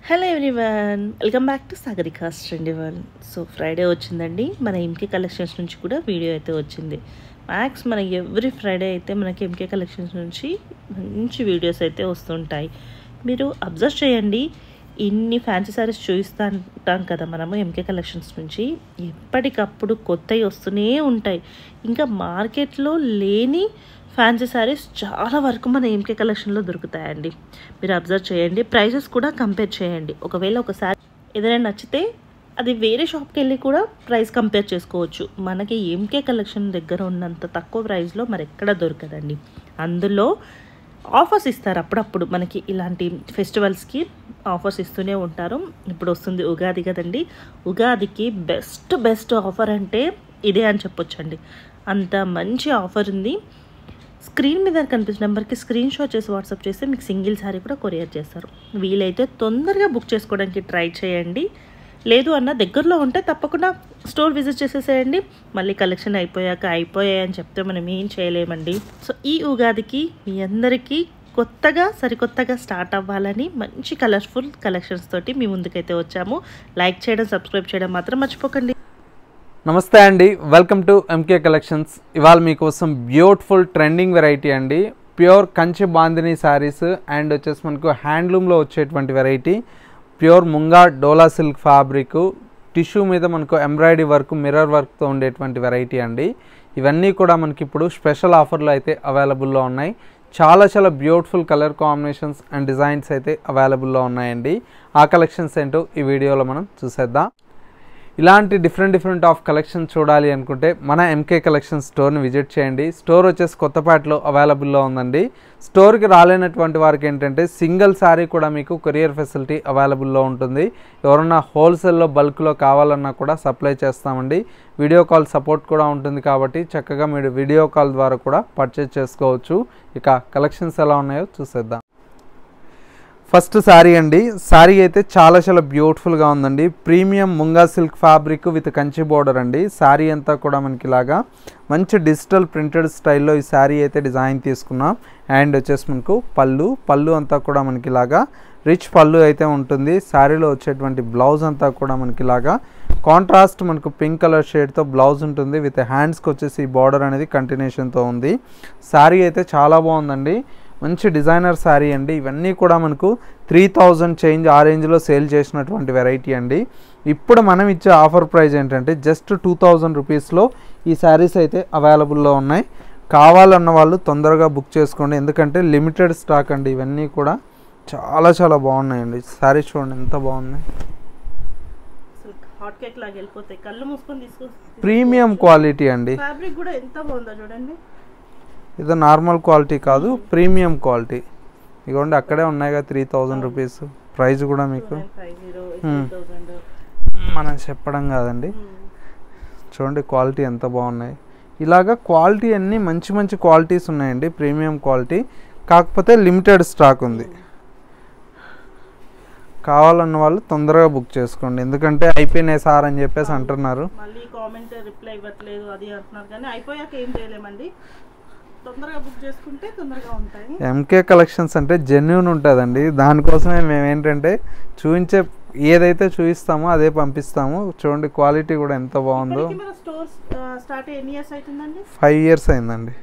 Hello everyone, welcome back to Sagarika's trendy world. So Friday వచ్చిందండి. మన MK collections నుంచి కూడా వీడియో అయితే వచ్చింది. మ్యాక్స్ మన ఎవ్రీ ఫ్రైడే అయితే మనకి ఎంకే కలెక్షన్స్ నుంచి మంచి వీడియోస్ అయితే వస్తుంటాయి. మీరు అబ్జర్వ్ చేయండి, ఇన్ని ఫ్యాన్సీ సారీస్ చూపిస్తాం కదా మనము ఎంకే కలెక్షన్స్ నుంచి. ఎప్పటికప్పుడు కొత్తవి వస్తూనే ఉంటాయి. ఇంకా మార్కెట్లో లేని ఫ్యాన్సీ శారీస్ చాలా వరకు మన ఎంకే కలెక్షన్లో దొరుకుతాయండి. మీరు అబ్జర్వ్ చేయండి, ప్రైజెస్ కూడా కంపేర్ చేయండి. ఒకవేళ ఒక శారీ ఏదైనా నచ్చితే అది వేరే షాప్కి వెళ్ళి కూడా ప్రైస్ కంపేర్ చేసుకోవచ్చు. మనకి ఎంకే కలెక్షన్ దగ్గర ఉన్నంత తక్కువ ప్రైస్లో మరి ఎక్కడ దొరకదండి. అందులో ఆఫర్స్ ఇస్తారు అప్పుడప్పుడు. మనకి ఇలాంటి ఫెస్టివల్స్కి ఆఫర్స్ ఇస్తూనే ఉంటారు. ఇప్పుడు వస్తుంది ఉగాది కదండి. ఉగాదికి బెస్ట్ ఆఫర్ అంటే ఇదే అని చెప్పొచ్చండి. అంత మంచి ఆఫర్ ఉంది. స్క్రీన్ మీద కనిపిస్తున్న నెంబర్కి స్క్రీన్ షాట్ చేసి వాట్సాప్ చేస్తే మీకు సింగిల్ శారీ కూడా కొరియర్ చేస్తారు. వీలైతే తొందరగా బుక్ చేసుకోవడానికి ట్రై చేయండి. లేదు అన్న దగ్గరలో ఉంటే తప్పకుండా స్టోర్ విజిట్ చేసేసేయండి. మళ్ళీ కలెక్షన్ అయిపోయాయని చెప్తే మనం ఏం చేయలేమండి. సో ఈ ఉగాదికి మీ అందరికీ సరికొత్తగా స్టార్ట్ అవ్వాలని మంచి కలర్ఫుల్ కలెక్షన్స్ తోటి మీ ముందుకైతే వచ్చాము. లైక్ చేయడం, సబ్స్క్రైబ్ చేయడం మాత్రం మర్చిపోకండి. నమస్తే అండి, వెల్కమ్ టు ఎంకే కలెక్షన్స్. ఇవాళ మీకోసం బ్యూటిఫుల్ ట్రెండింగ్ వెరైటీ అండి. Pure Kanchi bandhani saris and వచ్చేసి మనకు హ్యాండ్లూమ్లో వచ్చేటువంటి variety. Pure munga dola silk fabric, tissue మీద మనకు ఎంబ్రాయిడరీ వర్క్, మిర్రర్ వర్క్తో ఉండేటువంటి వెరైటీ అండి. ఇవన్నీ కూడా మనకి ఇప్పుడు స్పెషల్ ఆఫర్లో అయితే అవైలబుల్లో ఉన్నాయి. చాలా beautiful colour combinations and designs అయితే అవైలబుల్లో ఉన్నాయండి. ఆ కలెక్షన్స్ ఏంటో ఈ వీడియోలో మనం చూసేద్దాం. ఇలాంటి డిఫరెంట్ ఆఫ్ కలెక్షన్స్ చూడాలి అనుకుంటే మన ఎంకే కలెక్షన్ స్టోర్ని విజిట్ చేయండి. స్టోర్ వచ్చేసి కొత్తపేటలో అవైలబుల్లో ఉందండి. స్టోర్కి రాలేనటువంటి వారికి ఏంటంటే సింగిల్ శారీ కూడా మీకు కొరియర్ ఫెసిలిటీ అవైలబుల్లో ఉంటుంది. ఎవరన్నా హోల్సేల్లో బల్క్లో కావాలన్నా కూడా సప్లై చేస్తామండి. వీడియో కాల్ సపోర్ట్ కూడా ఉంటుంది కాబట్టి చక్కగా మీరు వీడియో కాల్ ద్వారా కూడా పర్చేజ్ చేసుకోవచ్చు. ఇక కలెక్షన్స్ ఎలా ఉన్నాయో చూసేద్దాం. ఫస్ట్ శారీ అండి. శారీ అయితే చాలా బ్యూటిఫుల్గా ఉందండి. Premium munga silk fabric with Kanchi border అండి. శారీ అంతా కూడా మనకి ఇలాగా మంచి డిజిటల్ ప్రింటెడ్ స్టైల్లో ఈ శారీ అయితే డిజైన్ తీసుకున్నాం. అండ్ వచ్చేసి మనకు పళ్ళు అంతా కూడా మనకి ఇలాగా రిచ్ పళ్ళు అయితే ఉంటుంది. శారీలో వచ్చేటువంటి బ్లౌజ్ అంతా కూడా మనకి ఇలాగా కాంట్రాస్ట్ మనకు పింక్ కలర్ షేడ్తో బ్లౌజ్ ఉంటుంది. విత్ హ్యాండ్స్కి వచ్చేసి ఈ బార్డర్ అనేది కంటిన్యూషన్తో ఉంది. శారీ అయితే చాలా బాగుందండి. మంచి డిజైనర్ శారీ అండి. ఇవన్నీ కూడా మనకు 3000 చేంజ్ ఆ రేంజ్లో సేల్ చేసినటువంటి వెరైటీ అండి. ఇప్పుడు మనం ఇచ్చే ఆఫర్ ప్రైస్ ఏంటంటే జస్ట్ 2000 రూపీస్లో ఈ శారీస్ అయితే అవైలబుల్లో ఉన్నాయి. కావాలన్న వాళ్ళు తొందరగా బుక్ చేసుకోండి, ఎందుకంటే లిమిటెడ్ స్టాక్ అండి. ఇవన్నీ కూడా చాలా బాగున్నాయండి. శారీ చూడండి ఎంత బాగున్నాయి. ప్రీమియం క్వాలిటీ అండి. ఫ్యాబ్రిక్ కూడా ఎంత బాగుందో చూడండి. ఇది నార్మల్ క్వాలిటీ కాదు, ప్రీమియం క్వాలిటీ. ఇదిగోండి అక్కడే ఉన్నాయిగా 3000 రూపీస్ ప్రైస్ కూడా మీకు మనం చెప్పడం కాదండి. చూడండి క్వాలిటీ ఎంత బాగున్నాయి. ఇలాగా క్వాలిటీ అన్నీ మంచి క్వాలిటీస్ ఉన్నాయండి, ప్రీమియం క్వాలిటీ. కాకపోతే లిమిటెడ్ స్టాక్ ఉంది. కావాలన్న వాళ్ళు తొందరగా బుక్ చేసుకోండి, ఎందుకంటే అయిపోయినాయి సార్ అని చెప్పేసి అంటున్నారు. మళ్ళీ కామెంట్ రిప్లై ఇవ్వట్లేదు అది అంటున్నారు, కానీ అయిపోయాక ఏం చేయలేమండి. తొందరగా బుక్ చేసుకుంటే తొందరగా ఉంటాయి. ఎంకే కలెక్షన్స్ అంటే జెన్యూన్ ఉంటుందండి. దానికోసమే మేము ఏంటంటే చూపించే ఏదైతే చూపిస్తామో అదే పంపిస్తాము. చూడండి క్వాలిటీ కూడా ఎంత బాగుందో. 5 years అయిందండి.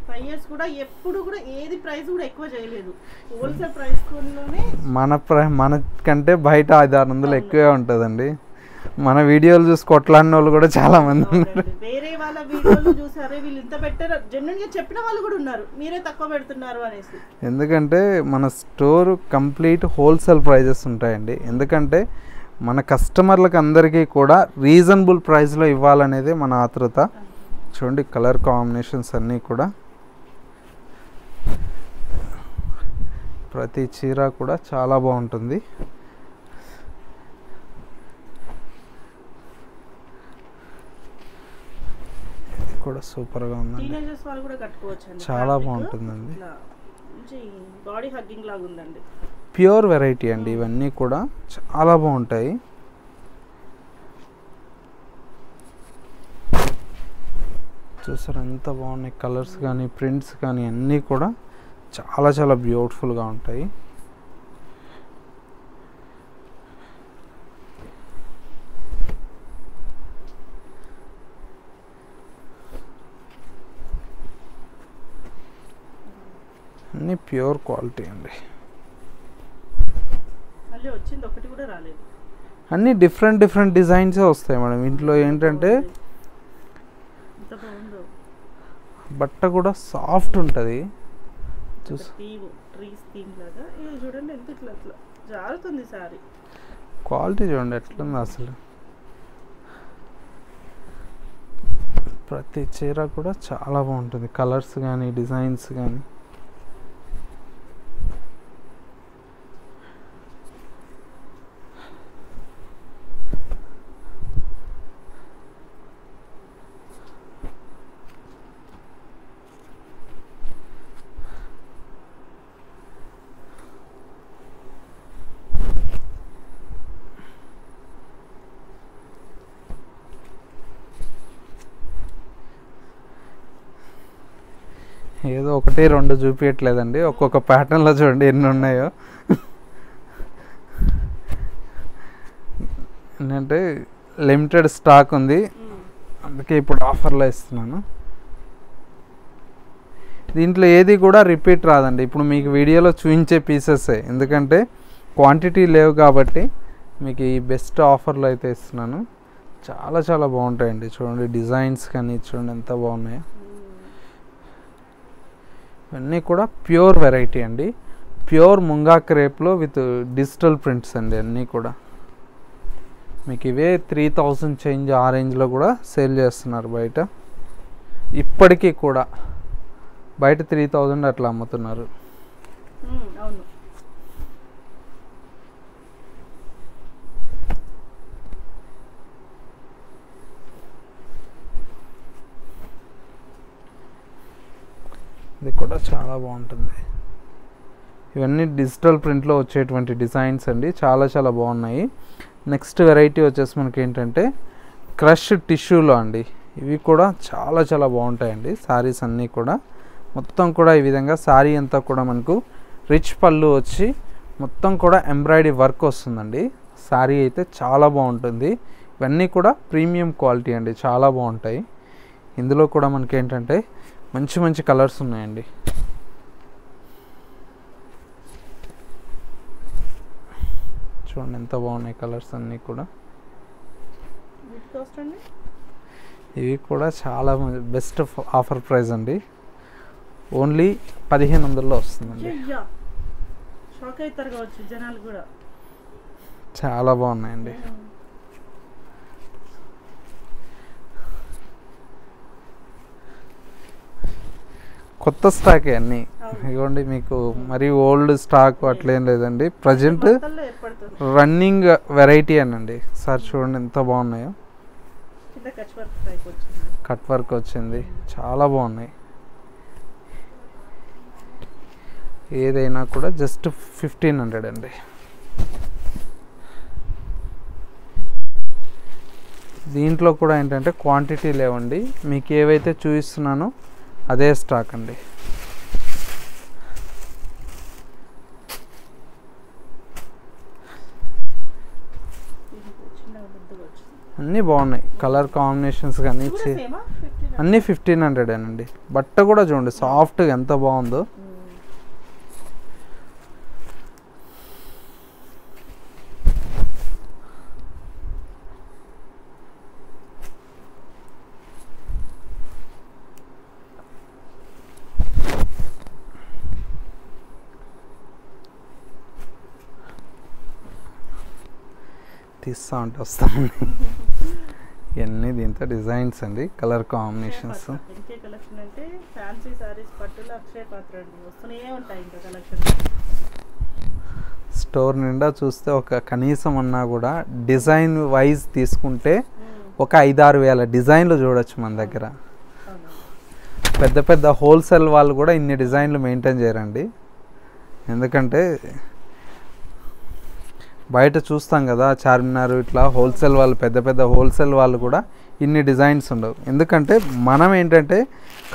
5 years కూడా ఎప్పుడు కూడా ఏది ప్రైస్ కూడా ఎక్కువ చేయలేదు. హోల్సేల్ ప్రైస్ లోనే మనకంటే బయట 500-600 ఎక్కువే ఉంటుందండి. మన వీడియోలు చూసి కొట్లాడిన వాళ్ళు కూడా చాలా మంది ఉన్నారు. వేరే వాళ్ళ వీడియోలు చూసారే వీళ్ళు ఇంత పెట్టారు, జెన్యూన్ గా చెప్పిన వాళ్ళు కూడా ఉన్నారు, మీరే తక్కువ పెడుతున్నారు అనేసి. ఎందుకంటే మన స్టోర్ కంప్లీట్ హోల్సేల్ ప్రైజెస్ ఉంటాయండి. ఎందుకంటే మన కస్టమర్లకు అందరికీ కూడా రీజనబుల్ ప్రైస్లో ఇవ్వాలనేది మన ఆతృత. చూడండి కలర్ కాంబినేషన్స్ అన్నీ కూడా, ప్రతి చీర కూడా చాలా బాగుంటుంది. కూడా సూపర్గా ఉందండి. చాలా బాగుంటుందండి. ప్యూర్ వెరైటీ అండి. ఇవన్నీ కూడా చాలా బాగుంటాయి. చూసారు ఎంత బాగున్నాయి. కలర్స్ కానీ ప్రింట్స్ కానీ అన్నీ కూడా చాలా బ్యూటిఫుల్గా ఉంటాయి. ఇవన్నీ ప్యూర్ క్వాలిటీ అండి. మళ్ళీ వచ్చింది ఒకటి కూడా రాలేదు. అన్నీ డిఫరెంట్ డిఫరెంట్ డిజైన్సే వస్తాయి మేడం. ఇంట్లో ఏంటంటే ఎంత బాగుందో, బట్ట కూడా సాఫ్ట్ ఉంటుంది. ట్రీస్ థీమ్ లాగా. ఇది చూడండి ఎంత ఇట్లా అట్లా జారుతుంది సారీ. క్వాలిటీ చూడండి ఎట్లుంది అసలు. ప్రతి చీర కూడా చాలా బాగుంటుంది, కలర్స్ కానీ డిజైన్స్ కానీ. ఏదో ఒకటి రెండు చూపించట్లేదండి, ఒక్కొక్క ప్యాటర్న్లో చూడండి ఎన్ని ఉన్నాయో. ఏంటంటే లిమిటెడ్ స్టాక్ ఉంది, అందుకే ఇప్పుడు ఆఫర్లో ఇస్తున్నాను. దీంట్లో ఏది కూడా రిపీట్ రాదండి. ఇప్పుడు మీకు వీడియోలో చూపించే పీసెసే, ఎందుకంటే క్వాంటిటీ లేవు కాబట్టి మీకు ఈ బెస్ట్ ఆఫర్లో అయితే ఇస్తున్నాను. చాలా చాలా బాగుంటాయండి. చూడండి డిజైన్స్ కానీ చూడండి ఎంత బాగున్నాయో. ఇవన్నీ కూడా ప్యూర్ వెరైటీ అండి. ప్యూర్ ముంగా క్రేప్లో విత్ డిజిటల్ ప్రింట్స్ అండి. అన్నీ కూడా మీకు ఇవే 3000 చేంజ్ ఆ రేంజ్లో కూడా సేల్ చేస్తున్నారు బయట. ఇప్పటికీ కూడా బయట 3000 అట్లా అమ్ముతున్నారు. అవును. ఇది కూడా చాలా బాగుంటుంది. ఇవన్నీ డిజిటల్ ప్రింట్లో వచ్చేటువంటి డిజైన్స్ అండి, చాలా చాలా బాగున్నాయి. నెక్స్ట్ వెరైటీ వచ్చేసి మనకి ఏంటంటే క్రష్ టిష్యూలో అండి. ఇవి కూడా చాలా చాలా బాగుంటాయండి. శారీస్ అన్నీ కూడా మొత్తం కూడా ఈ విధంగా శారీ అంతా కూడా మనకు రిచ్ పళ్ళు వచ్చి మొత్తం కూడా ఎంబ్రాయిడరీ వర్క్ వస్తుందండి. శారీ అయితే చాలా బాగుంటుంది. ఇవన్నీ కూడా ప్రీమియం క్వాలిటీ అండి, చాలా బాగుంటాయి. ఇందులో కూడా మనకి ఏంటంటే మంచి మంచి కలర్స్ ఉన్నాయండి. చూడండి ఎంత బాగున్నాయి కలర్స్ అన్నీ కూడా. ఇవి కూడా చాలా బెస్ట్ ఆఫర్ ప్రైస్ అండి. ఓన్లీ 1500లో వస్తుందండి. చాలా బాగున్నాయండి. కొత్త స్టాకే అన్నీ. ఇవ్వండి మీకు మరి ఓల్డ్ స్టాక్ అట్లేం లేదండి. ప్రజెంట్ రన్నింగ్ వెరైటీ అనండి. సార్ చూడండి ఎంత బాగున్నాయో. కట్ వర్క్ వచ్చింది, చాలా బాగున్నాయి. ఏదైనా కూడా జస్ట్ 1500 అండి. దీంట్లో కూడా ఏంటంటే క్వాంటిటీ లేవండి. మీకు ఏవైతే చూపిస్తున్నానో అదే స్టాక్ అండి. అన్నీ బాగున్నాయి. కలర్ కాంబినేషన్స్ కానీ అన్నీ 1500 అండి. బట్ట కూడా చూడండి సాఫ్ట్గా ఎంత బాగుందో. తీస్తా ఉంటే వస్తామండి. ఇవన్నీ దీంతో డిజైన్స్ అండి, కలర్ కాంబినేషన్స్. స్టోర్ నిండా చూస్తే ఒక కనీసం అన్నా కూడా డిజైన్ వైజ్ తీసుకుంటే ఒక 5-6 వేల డిజైన్లు చూడొచ్చు మన దగ్గర. పెద్ద పెద్ద హోల్సేల్ వాళ్ళు కూడా ఇన్ని డిజైన్లు మెయింటైన్ చేయరండి. ఎందుకంటే బయట చూస్తాం కదా చార్మినార్ ఇట్లా హోల్సేల్ వాళ్ళు, పెద్ద పెద్ద హోల్సేల్ వాళ్ళు కూడా ఇన్ని డిజైన్స్ ఉండవు. ఎందుకంటే మనం ఏంటంటే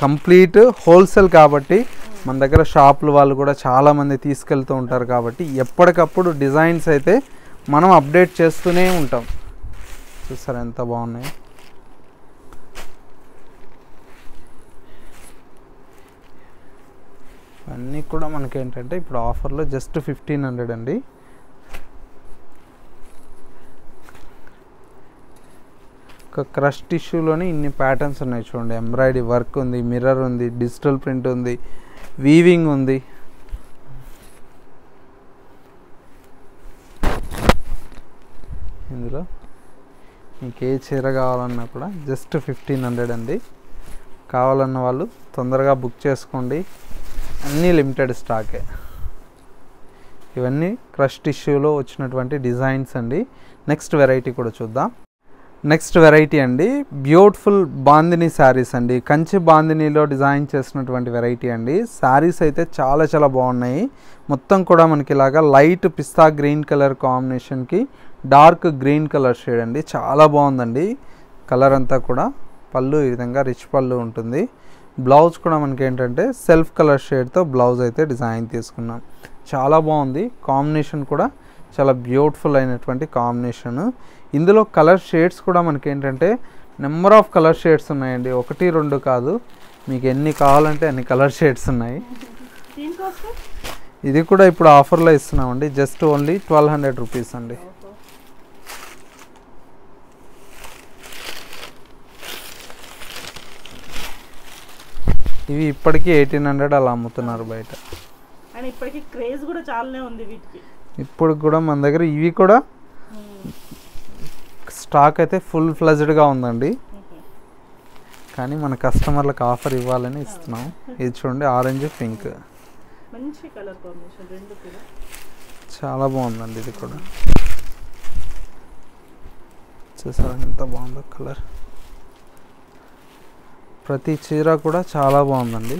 కంప్లీట్ హోల్సేల్ కాబట్టి మన దగ్గర షాపులు వాళ్ళు కూడా చాలామంది తీసుకెళ్తూ ఉంటారు కాబట్టి ఎప్పటికప్పుడు డిజైన్స్ అయితే మనం అప్డేట్ చేస్తూనే ఉంటాం. చూసారా ఎంత బాగున్నాయి. ఇవన్నీ కూడా మనకి ఏంటంటే ఇప్పుడు ఆఫర్లో జస్ట్ 1500 అండి. ఒక క్రష్ టిష్యూలోనే ఇన్ని ప్యాటర్న్స్ ఉన్నాయి చూడండి. ఎంబ్రాయిడరీ వర్క్ ఉంది, మిర్రర్ ఉంది, డిజిటల్ ప్రింట్ ఉంది, వీవింగ్ ఉంది. ఇందులో మీకు ఏ చీర కావాలన్నా కూడా జస్ట్ 1500 అండి. కావాలన్న వాళ్ళు తొందరగా బుక్ చేసుకోండి. అన్నీ లిమిటెడ్ స్టాకే. ఇవన్నీ క్రష్ టిష్యూలో వచ్చినటువంటి డిజైన్స్ అండి. నెక్స్ట్ వెరైటీ కూడా చూద్దాం. నెక్స్ట్ వెరైటీ అండి బ్యూటిఫుల్ బాందిని శారీస్ అండి. కంచి బాందినిలో డిజైన్ చేసినటువంటి వెరైటీ అండి. శారీస్ అయితే చాలా చాలా బాగున్నాయి. మొత్తం కూడా మనకి ఇలాగా లైట్ పిస్తా గ్రీన్ కలర్ కాంబినేషన్కి డార్క్ గ్రీన్ కలర్ షేడ్ అండి. చాలా బాగుందండి కలర్ అంతా కూడా. పళ్ళు ఈ విధంగా రిచ్ పళ్ళు ఉంటుంది. బ్లౌజ్ కూడా మనకి ఏంటంటే సెల్ఫ్ కలర్ షేడ్తో బ్లౌజ్ అయితే డిజైన్ తీసుకున్నాం. చాలా బాగుంది. కాంబినేషన్ కూడా చాలా బ్యూటిఫుల్ అయినటువంటి కాంబినేషన్. ఇందులో కలర్ షేడ్స్ కూడా మనకి ఏంటంటే నెంబర్ ఆఫ్ కలర్ షేడ్స్ ఉన్నాయండి. 1 2 కాదు, మీకు ఎన్ని కావాలంటే అన్ని కలర్ షేడ్స్ ఉన్నాయి. ఇది కూడా ఇప్పుడు ఆఫర్లో ఇస్తున్నామండి. జస్ట్ ఓన్లీ 1200 రూపీస్ అండి. ఇవి ఇప్పటికీ 1800 అలా అమ్ముతున్నారు బయట. అండ్ ఇప్పటికి క్రేజ్ కూడా చాలానే ఉంది వీటికి. ఇప్పుడు కూడా మన దగ్గర ఇవి కూడా స్టాక్ అయితే ఫుల్ ఫ్లెజ్డ్గా ఉందండి. కానీ మన కస్టమర్లకు ఆఫర్ ఇవ్వాలని ఇస్తున్నాం. ఇది చూడండి ఆరెంజ్ పింక్, మంచి కలర్ కాంబినేషన్ రెండు కూడా చాలా బాగుందండి. ఇది కూడా చూసారా ఎంత బాగుందో కలర్. ప్రతి చీర కూడా చాలా బాగుందండి.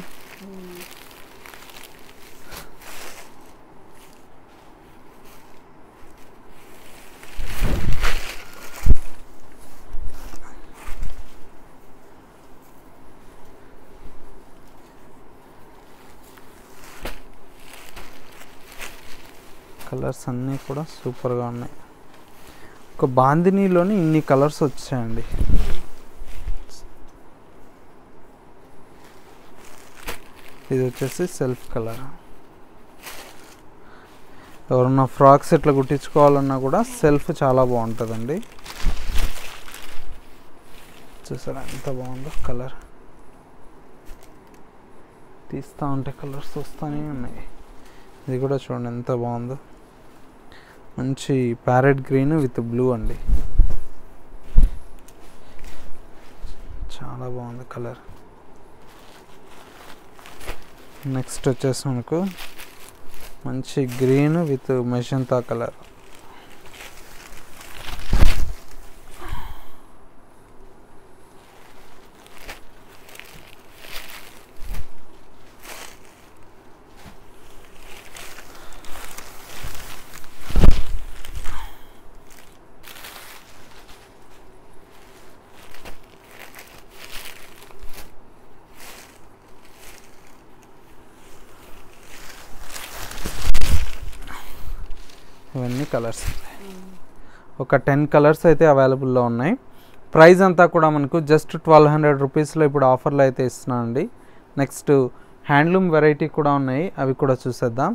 కలర్స్ అన్నీ కూడా సూపర్గా ఉన్నాయి. ఒక బాందినీలోని ఇన్ని కలర్స్ వచ్చాయండి. ఇది వచ్చేసి సెల్ఫ్ కలర్. ఎవరన్నా ఫ్రాక్స్ ఇట్లా కుట్టించుకోవాలన్నా కూడా సెల్ఫ్ చాలా బాగుంటుందండి. చూసారా ఎంత బాగుందో కలర్. తీస్తూ ఉంటే కలర్స్ వస్తూనే ఉన్నాయి. ఇది కూడా చూడండి ఎంత బాగుందో. మంచి ప్యారెట్ గ్రీన్ విత్ బ్లూ అండి. చాలా బాగుంది కలర్. నెక్స్ట్ వచ్చేసి మనకు మంచి గ్రీన్ విత్ మెజంతా కలర్. ఇవన్నీ కలర్స్ ఒక 10 కలర్స్ అయితే అవైలబుల్లో ఉన్నాయి. ప్రైస్ అంతా కూడా మనకు జస్ట్ 1200 రూపీస్లో ఇప్పుడు ఆఫర్లో అయితే ఇస్తున్నానండి. నెక్స్ట్ హ్యాండ్లూమ్ వెరైటీ కూడా ఉన్నాయి, అవి కూడా చూసేద్దాం.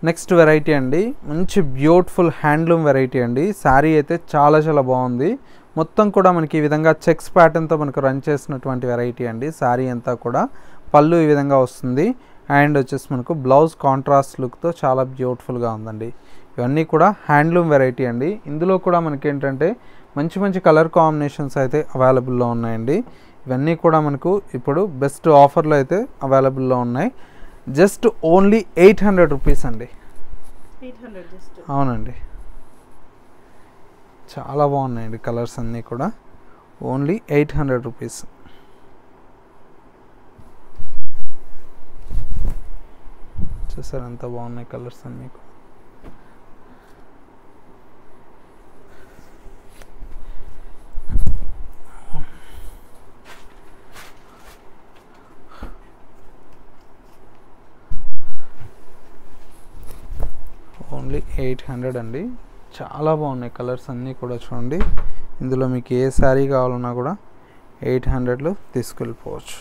నెక్స్ట్ వెరైటీ అండి మంచి బ్యూటిఫుల్ హ్యాండ్లూమ్ వెరైటీ అండి. శారీ అయితే చాలా చాలా బాగుంది. మొత్తం కూడా మనకి ఈ విధంగా చెక్స్ ప్యాటర్న్తో మనకు రన్ చేసినటువంటి వెరైటీ అండి. శారీ అంతా కూడా పళ్ళు ఈ విధంగా వస్తుంది. అండ్ వచ్చేసి మనకు బ్లౌజ్ కాంట్రాస్ట్ లుక్తో చాలా బ్యూటిఫుల్గా ఉందండి. ఇవన్నీ కూడా హ్యాండ్లూమ్ వెరైటీ అండి. ఇందులో కూడా మనకి ఏంటంటే మంచి మంచి కలర్ కాంబినేషన్స్ అయితే అవైలబుల్లో ఉన్నాయండి. ఇవన్నీ కూడా మనకు ఇప్పుడు బెస్ట్ ఆఫర్లో అయితే అవైలబుల్లో ఉన్నాయి. జస్ట్ ఓన్లీ 800 రూపీస్ అండి. అవునండి, చాలా బాగున్నాయండి కలర్స్ అన్నీ కూడా. Only 800 rupees. చూసారు ఎంత బాగున్నాయి కలర్స్ అన్నీ. ఓన్లీ 800 అండి. చాలా బాగున్నాయి కలర్స్ అన్నీ కూడా చూడండి. ఇందులో మీకు ఏ శారీ కావాలన్నా కూడా 800లో తీసుకెళ్ళిపోవచ్చు.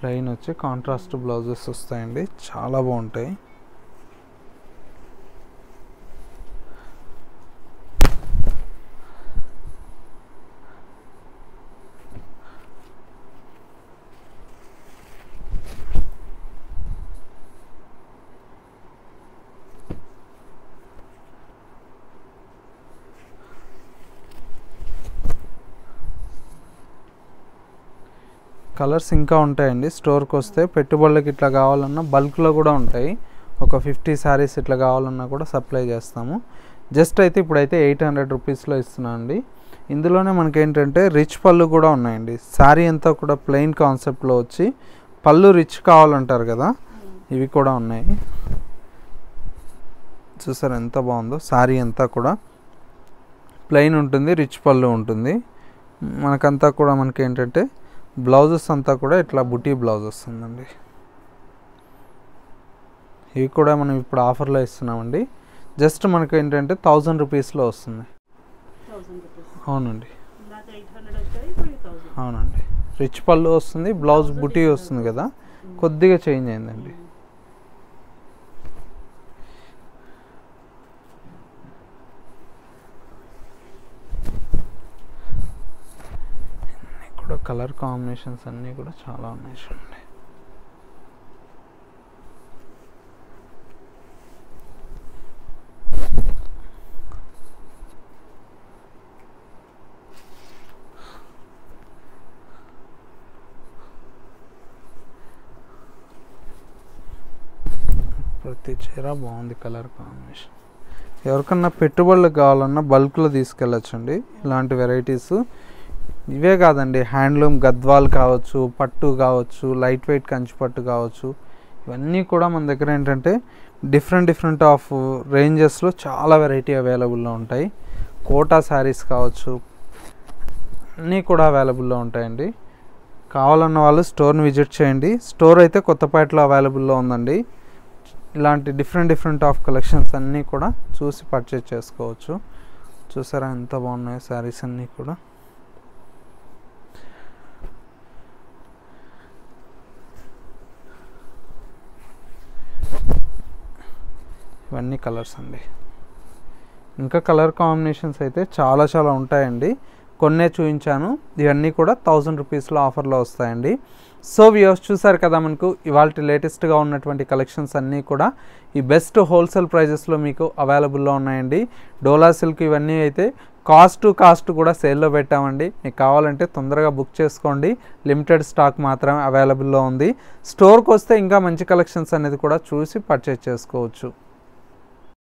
ప్లెయిన్ వచ్చి కాంట్రాస్ట్ బ్లౌజెస్ వస్తాయండి, చాలా బాగుంటాయి. కలర్స్ ఇంకా ఉంటాయండి. స్టోర్కి వస్తే పెట్టుబడులకి ఇట్లా కావాలన్నా బల్క్లో కూడా ఉంటాయి. ఒక 50 శారీస్ ఇట్లా కావాలన్నా కూడా సప్లై చేస్తాము. జస్ట్ అయితే ఇప్పుడైతే 800 రూపీస్లో ఇస్తున్నాం అండి. ఇందులోనే మనకి ఏంటంటే రిచ్ పళ్ళు కూడా ఉన్నాయండి. శారీ అంతా కూడా ప్లెయిన్ కాన్సెప్ట్లో వచ్చి పళ్ళు రిచ్ కావాలంటారు కదా, ఇవి కూడా ఉన్నాయి. చూసారు ఎంత బాగుందో. శారీ అంతా కూడా ప్లెయిన్ ఉంటుంది, రిచ్ పళ్ళు ఉంటుంది. మనకంతా కూడా మనకి ఏంటంటే బ్లౌజెస్ అంతా కూడా ఇట్లా బుటీ బ్లౌజ్ వస్తుందండి. ఇవి కూడా మనం ఇప్పుడు ఆఫర్లో ఇస్తున్నామండి. జస్ట్ మనకు ఏంటంటే 1000 రూపీస్లో వస్తుంది. అవునండి, అవునండి. రిచ్ పళ్ళు వస్తుంది, బ్లౌజ్ బుటీ వస్తుంది కదా, కొద్దిగా చేంజ్ అయిందండి. కూడా కలర్ కాంబినేషన్స్ అన్నీ కూడా చాలా ఉన్నాయి చూడండి. ప్రతి చీర బాగుంది కలర్ కాంబినేషన్. ఎవరికన్నా పెట్టుబడులకు కావాలన్నా బల్క్లో తీసుకెళ్ళచ్చండి ఇలాంటి వెరైటీస్. ఇవే కాదండి, హ్యాండ్లూమ్ గద్వాల్ కావచ్చు, పట్టు కావచ్చు, లైట్ వెయిట్ కంచి పట్టు కావచ్చు, ఇవన్నీ కూడా మన దగ్గర ఏంటంటే డిఫరెంట్ ఆఫ్ రేంజెస్లో చాలా వెరైటీ అవైలబుల్లో ఉంటాయి. కోటా శారీస్ కావచ్చు, అన్నీ కూడా అవైలబుల్లో ఉంటాయండి. కావాలన్న వాళ్ళు స్టోర్ని విజిట్ చేయండి. స్టోర్ అయితే కొత్తపేటలో అవైలబుల్లో ఉందండి. ఇలాంటి డిఫరెంట్ ఆఫ్ కలెక్షన్స్ అన్నీ కూడా చూసి పర్చేజ్ చేసుకోవచ్చు. చూసారా ఎంత బాగున్నాయో శారీస్ అన్నీ కూడా. ఇవన్నీ కలర్స్ అండి. ఇంకా కలర్ కాంబినేషన్స్ అయితే చాలా ఉంటాయండి. కొన్నే చూపించాను, ఇవన్నీ కూడా 1000 రూపీస్లో ఆఫర్లో వస్తాయండి. సో వ్యూవర్స్ చూసారు కదా, మనకు ఇవాళ లేటెస్ట్గా ఉన్నటువంటి కలెక్షన్స్ అన్నీ కూడా ఈ బెస్ట్ హోల్సేల్ ప్రైజెస్లో మీకు అవైలబుల్లో ఉన్నాయండి. డోలా సిల్క్ ఇవన్నీ అయితే కాస్ట్ కూడా సేల్లో పెట్టామండి. మీకు కావాలంటే తొందరగా బుక్ చేసుకోండి. లిమిటెడ్ స్టాక్ మాత్రమే అవైలబుల్లో ఉంది. స్టోర్కి వస్తే ఇంకా మంచి కలెక్షన్స్ అనేది కూడా చూసి పర్చేజ్ చేసుకోవచ్చు.